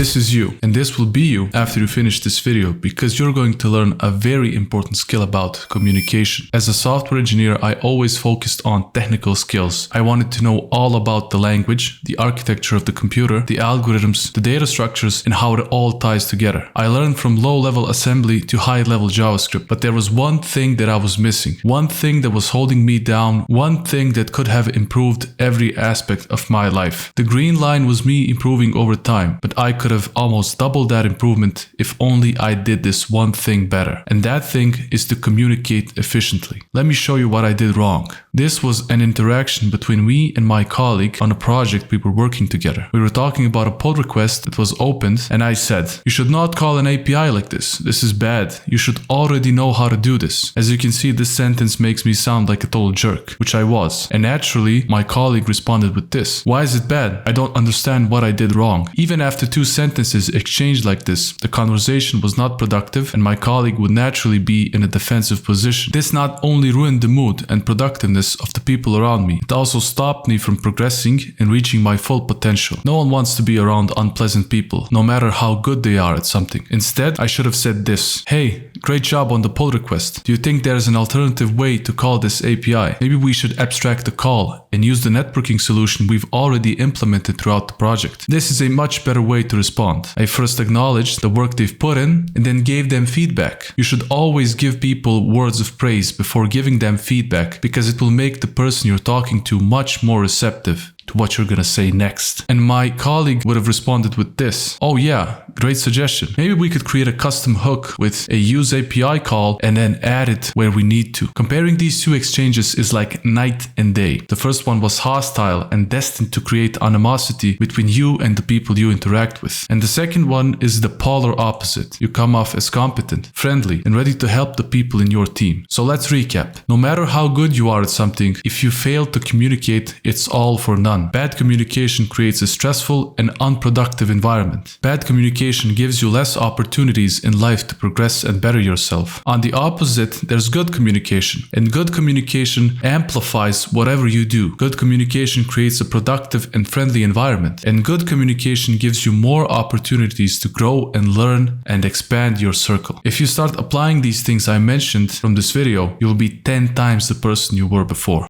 This is you, and this will be you after you finish this video, because you're going to learn a very important skill about communication. As a software engineer, I always focused on technical skills. I wanted to know all about the language, the architecture of the computer, the algorithms, the data structures, and how it all ties together. I learned from low-level assembly to high-level JavaScript, but there was one thing that I was missing, one thing that was holding me down, one thing that could have improved every aspect of my life. The green line was me improving over time, but I could have almost doubled that improvement if only I did this one thing better. And that thing is to communicate efficiently. Let me show you what I did wrong. This was an interaction between me and my colleague on a project we were working together. We were talking about a pull request that was opened, and I said, "You should not call an API like this. This is bad. You should already know how to do this." As you can see, this sentence makes me sound like a total jerk, which I was. And naturally, my colleague responded with this: "Why is it bad? I don't understand what I did wrong." Even after two sentences exchanged like this, the conversation was not productive, and my colleague would naturally be in a defensive position. This not only ruined the mood and productiveness of the people around me, it also stopped me from progressing and reaching my full potential. No one wants to be around unpleasant people, no matter how good they are at something. Instead, I should have said this: "Hey, great job on the pull request. Do you think there's an alternative way to call this API? Maybe we should abstract the call and use the networking solution we've already implemented throughout the project." This is a much better way to respond. I first acknowledged the work they've put in and then gave them feedback. You should always give people words of praise before giving them feedback, because it will make the person you're talking to much more receptive to what you're gonna say next. And my colleague would have responded with this: "Oh yeah, great suggestion. Maybe we could create a custom hook with a use API call and then add it where we need to." Comparing these two exchanges is like night and day. The first one was hostile and destined to create animosity between you and the people you interact with. And the second one is the polar opposite. You come off as competent, friendly, and ready to help the people in your team. So let's recap. No matter how good you are at something, if you fail to communicate, it's all for nothing. Bad communication creates a stressful and unproductive environment. Bad communication gives you less opportunities in life to progress and better yourself. On the opposite, there's good communication, and good communication amplifies whatever you do. Good communication creates a productive and friendly environment, and good communication gives you more opportunities to grow and learn and expand your circle. If you start applying these things I mentioned from this video, you will be 10 times the person you were before.